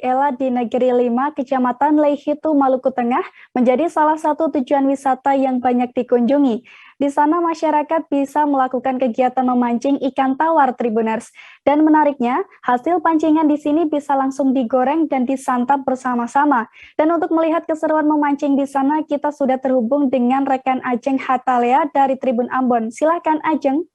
Waikela di Negeri 5, Kecamatan Leihitu, Maluku Tengah, menjadi salah satu tujuan wisata yang banyak dikunjungi. Di sana masyarakat bisa melakukan kegiatan memancing ikan tawar Tribuners. Dan menariknya, hasil pancingan di sini bisa langsung digoreng dan disantap bersama-sama. Dan untuk melihat keseruan memancing di sana, kita sudah terhubung dengan rekan Ajeng Hatalea dari Tribun Ambon. Silakan Ajeng.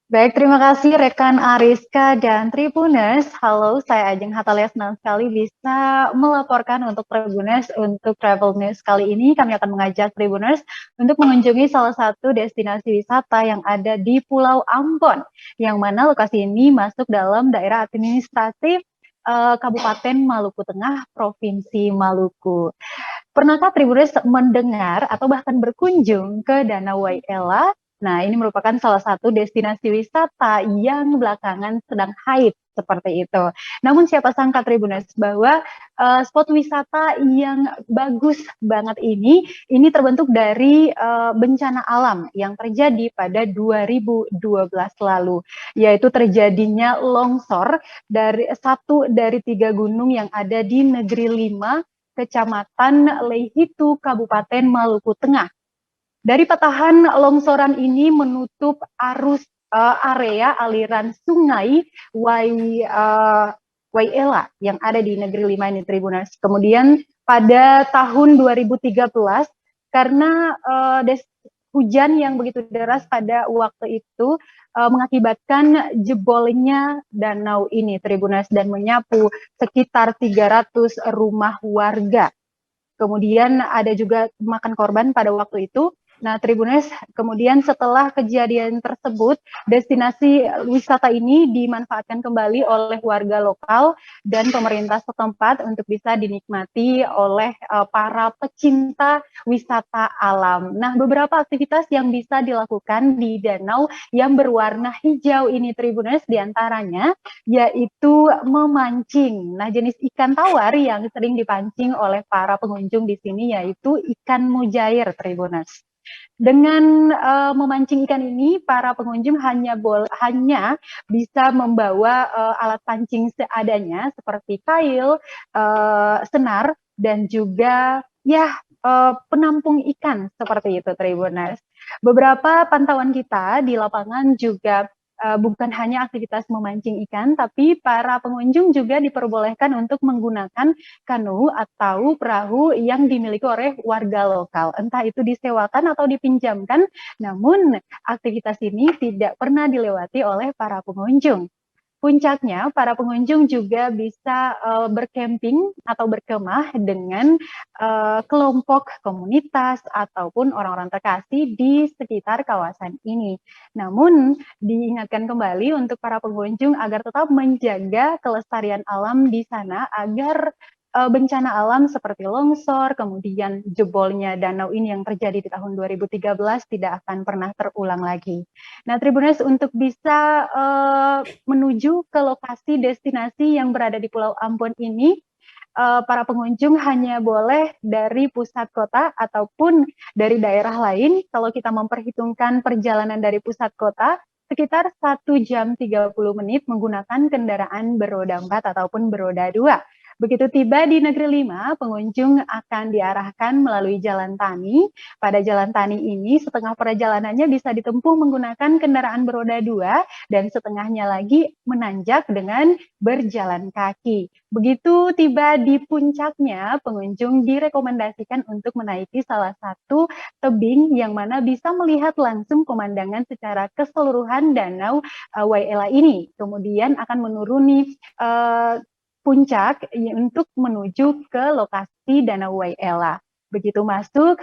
Baik, terima kasih rekan Ariska dan Tribuners. Halo, saya Ajeng Hatalea, senang sekali bisa melaporkan untuk Tribuners untuk Travel News. Kali ini kami akan mengajak Tribuners untuk mengunjungi salah satu destinasi wisata yang ada di Pulau Ambon, yang mana lokasi ini masuk dalam daerah administratif Kabupaten Maluku Tengah, Provinsi Maluku. Pernahkah Tribuners mendengar atau bahkan berkunjung ke Danau Waikela? Nah, ini merupakan salah satu destinasi wisata yang belakangan sedang hype seperti itu. Namun siapa sangka Tribuners bahwa spot wisata yang bagus banget ini terbentuk dari bencana alam yang terjadi pada 2012 lalu, yaitu terjadinya longsor dari satu dari 3 gunung yang ada di Negeri 5, Kecamatan Leihitu, Kabupaten Maluku Tengah. Dari patahan longsoran ini menutup arus area aliran sungai Waikela yang ada di Negeri 5 ini, Tribuners. Kemudian pada tahun 2013, karena hujan yang begitu deras pada waktu itu mengakibatkan jebolnya danau ini, Tribuners, dan menyapu sekitar 300 rumah warga. Kemudian ada juga makan korban pada waktu itu. Nah, Tribuners, kemudian setelah kejadian tersebut, destinasi wisata ini dimanfaatkan kembali oleh warga lokal dan pemerintah setempat untuk bisa dinikmati oleh para pecinta wisata alam. Nah, beberapa aktivitas yang bisa dilakukan di danau yang berwarna hijau ini, Tribuners, diantaranya yaitu memancing. Nah, jenis ikan tawar yang sering dipancing oleh para pengunjung di sini yaitu ikan mujair, Tribuners. Dengan memancing ikan ini, para pengunjung hanya bisa membawa alat pancing seadanya seperti kail, senar, dan juga penampung ikan seperti itu, Tribuners. Beberapa pantauan kita di lapangan juga bukan hanya aktivitas memancing ikan, tapi para pengunjung juga diperbolehkan untuk menggunakan kanu atau perahu yang dimiliki oleh warga lokal. Entah itu disewakan atau dipinjamkan, namun aktivitas ini tidak pernah dilewati oleh para pengunjung. Puncaknya, para pengunjung juga bisa bercamping atau berkemah dengan kelompok komunitas ataupun orang-orang terkasih di sekitar kawasan ini. Namun, diingatkan kembali untuk para pengunjung agar tetap menjaga kelestarian alam di sana agar bencana alam seperti longsor, kemudian jebolnya danau ini yang terjadi di tahun 2013 tidak akan pernah terulang lagi. Nah, Tribuners, untuk bisa menuju ke lokasi destinasi yang berada di Pulau Ambon ini, para pengunjung hanya boleh dari pusat kota ataupun dari daerah lain. Kalau kita memperhitungkan perjalanan dari pusat kota, sekitar 1 jam 30 menit menggunakan kendaraan beroda 4 ataupun beroda 2. Begitu tiba di Negeri 5, pengunjung akan diarahkan melalui jalan tani. Pada jalan tani ini, setengah perjalanannya bisa ditempuh menggunakan kendaraan beroda 2 dan setengahnya lagi menanjak dengan berjalan kaki. Begitu tiba di puncaknya, pengunjung direkomendasikan untuk menaiki salah satu tebing yang mana bisa melihat langsung pemandangan secara keseluruhan danau Waikela ini. Kemudian akan menuruni puncak untuk menuju ke lokasi Danau Waikela. Begitu masuk,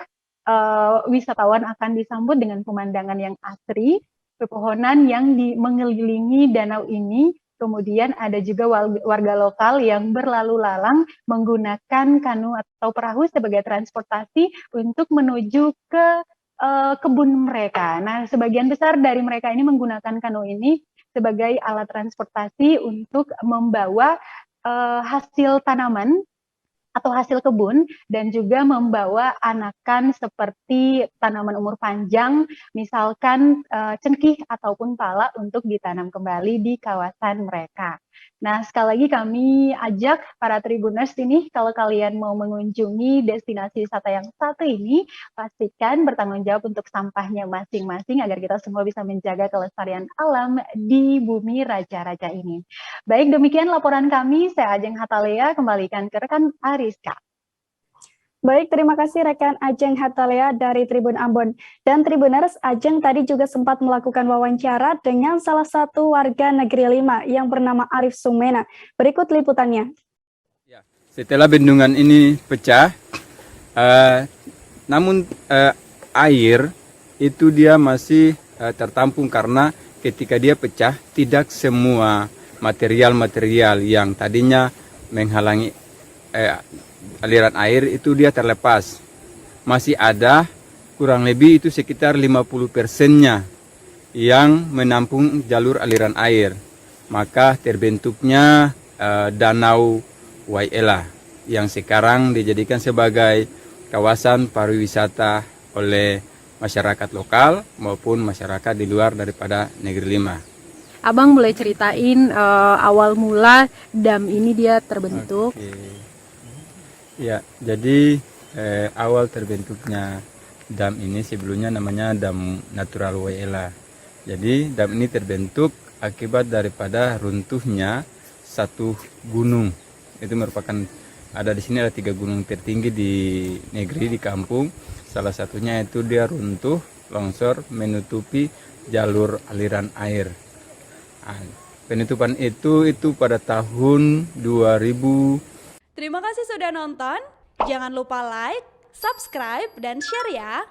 wisatawan akan disambut dengan pemandangan yang asri, pepohonan yang mengelilingi danau ini, kemudian ada juga warga lokal yang berlalu lalang menggunakan kanu atau perahu sebagai transportasi untuk menuju ke kebun mereka. Nah, sebagian besar dari mereka ini menggunakan kanu ini sebagai alat transportasi untuk membawa hasil tanaman atau hasil kebun dan juga membawa anakan seperti tanaman umur panjang, misalkan cengkih ataupun pala untuk ditanam kembali di kawasan mereka. Nah, sekali lagi kami ajak para Tribuners ini, kalau kalian mau mengunjungi destinasi wisata yang satu ini, pastikan bertanggung jawab untuk sampahnya masing-masing agar kita semua bisa menjaga kelestarian alam di bumi raja-raja ini. Baik, demikian laporan kami. Saya Ajeng Hatalea, kembalikan ke rekan Ariska. Baik, terima kasih rekan Ajeng Hatalea dari Tribun Ambon. Dan Tribuners, Ajeng tadi juga sempat melakukan wawancara dengan salah satu warga Negeri 5 yang bernama Arif Sumena. Berikut liputannya. Ya, setelah bendungan ini pecah, namun air itu dia masih tertampung karena ketika dia pecah, tidak semua material-material yang tadinya menghalangi aliran air itu dia terlepas. Masih ada kurang lebih itu sekitar 50%-nya yang menampung jalur aliran air. Maka terbentuknya Danau Waiela yang sekarang dijadikan sebagai kawasan pariwisata oleh masyarakat lokal maupun masyarakat di luar daripada Negeri 5. Abang boleh ceritain awal mula dam ini dia terbentuk? Oke. Ya, jadi awal terbentuknya dam ini sebelumnya namanya Dam Natural Waiela. Jadi dam ini terbentuk akibat daripada runtuhnya satu gunung. Itu merupakan ada di sini ada 3 gunung tertinggi di negeri di kampung. Salah satunya itu dia runtuh, longsor menutupi jalur aliran air. Nah, penutupan itu pada tahun 2000. Terima kasih sudah nonton. Jangan lupa like, subscribe, dan share ya.